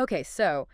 Okay, so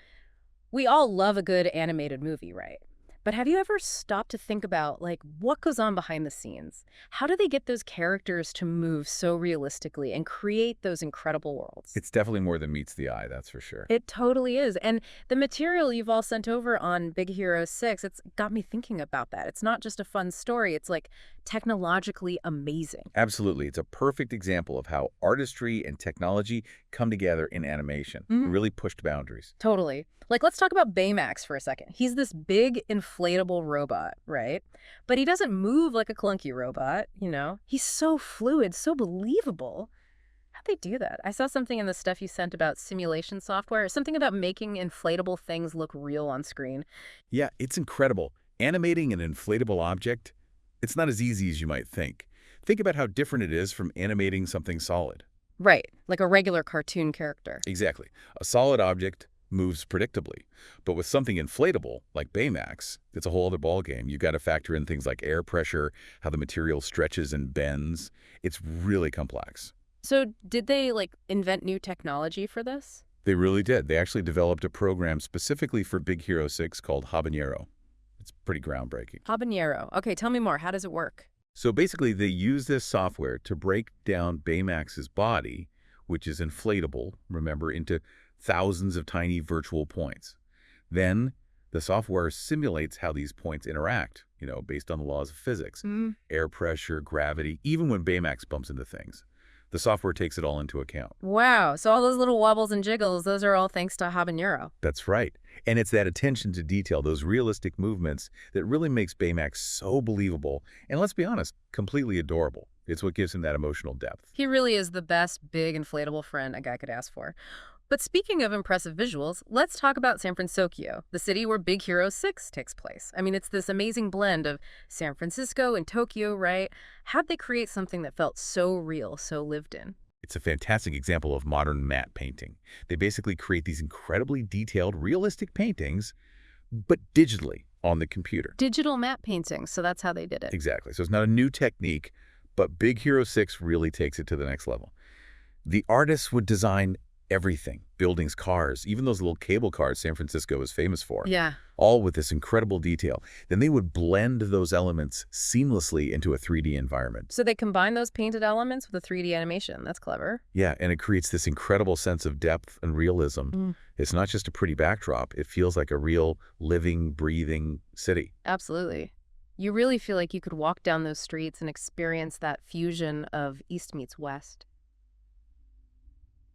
we all love a good animated movie, right? But have you ever stopped to think about, like, what goes on behind the scenes? How do they get those characters to move so realistically and create those incredible worlds? It's definitely more than meets the eye, that's for sure. It totally is. And the material you've all sent over on Big Hero 6, it's got me thinking about that. It's not just a fun story, it's like technologically amazing. Absolutely. It's a perfect example of how artistry and technology come together in animation. It really pushed boundaries. Totally. Like, let's talk about Baymax for a second. He's this big, inflatable robot, right? But he doesn't move like a clunky robot. He's so fluid, so believable. How'd they do that? I saw something in the stuff you sent about simulation software, something about making inflatable things look real on screen. Yeah, it's incredible. Animating an inflatable object, it's not as easy as you might think. Think about how different it is from animating something solid. Right, like a regular cartoon character. Exactly. A solid object moves predictably. But with something inflatable, like Baymax, it's a whole other ballgame. You've got to factor in things like air pressure, how the material stretches and bends. It's really complex. So did they, like, invent new technology for this? They really did. They actually developed a program specifically for Big Hero 6 called Habanero. It's pretty groundbreaking. Habanero. Okay, tell me more. How does it work? So basically, they use this software to break down Baymax's body, which is inflatable, remember, into thousands of tiny virtual points. Then the software simulates how these points interact, based on the laws of physics, air pressure, gravity, even when Baymax bumps into things. The software takes it all into account. Wow, so all those little wobbles and jiggles, those are all thanks to Habanero. That's right. And it's that attention to detail, those realistic movements, that really makes Baymax so believable and, let's be honest, completely adorable. It's what gives him that emotional depth. He really is the best big inflatable friend a guy could ask for. But speaking of impressive visuals, let's talk about San Fransokyo, the city where Big Hero 6 takes place. I mean, it's this amazing blend of San Francisco and Tokyo, right? How'd they create something that felt so real, so lived in? It's a fantastic example of modern matte painting. They basically create these incredibly detailed, realistic paintings, but digitally on the computer. Digital matte paintings, so that's how they did it. Exactly. So it's not a new technique, but Big Hero 6 really takes it to the next level. The artists would design everything, buildings, cars, even those little cable cars San Francisco is famous for, Yeah. all with this incredible detail. Then they would blend those elements seamlessly into a 3D environment. So they combine those painted elements with a 3D animation. That's clever. Yeah, and it creates this incredible sense of depth and realism. It's not just a pretty backdrop. It feels like a real living, breathing city. Absolutely. You really feel like you could walk down those streets and experience that fusion of East meets West.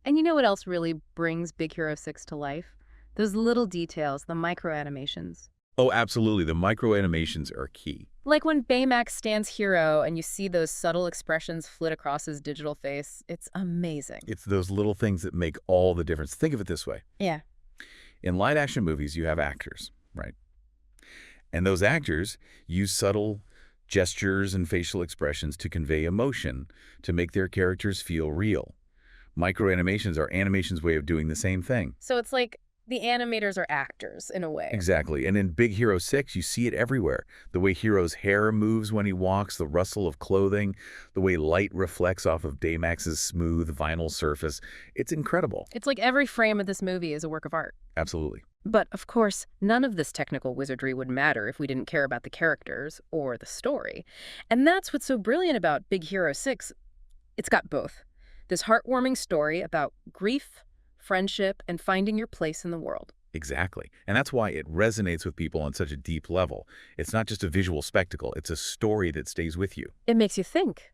And you know what else really brings Big Hero 6 to life? Those little details, the micro animations. Oh, absolutely. The micro animations are key. Like when Baymax stands hero and you see those subtle expressions flit across his digital face, it's amazing. It's those little things that make all the difference. Think of it this way. Yeah. In live-action movies, you have actors, right? And those actors use subtle gestures and facial expressions to convey emotion, to make their characters feel real. Microanimations are animation's way of doing the same thing. So it's like the animators are actors in a way. Exactly. And in Big Hero 6, you see it everywhere. The way Hero's hair moves when he walks, the rustle of clothing, the way light reflects off of Baymax's smooth vinyl surface. It's incredible. It's like every frame of this movie is a work of art. Absolutely. But, of course, none of this technical wizardry would matter if we didn't care about the characters or the story. And that's what's so brilliant about Big Hero 6. It's got both. This heartwarming story about grief, friendship, and finding your place in the world. Exactly. And that's why it resonates with people on such a deep level. It's not just a visual spectacle. It's a story that stays with you. It makes you think,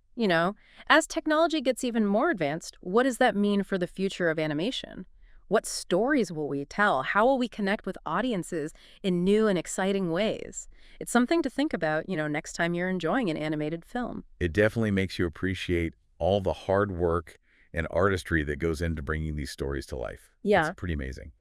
as technology gets even more advanced, what does that mean for the future of animation? What stories will we tell? How will we connect with audiences in new and exciting ways? It's something to think about, next time you're enjoying an animated film. It definitely makes you appreciate all the hard work and artistry that goes into bringing these stories to life. Yeah. It's pretty amazing.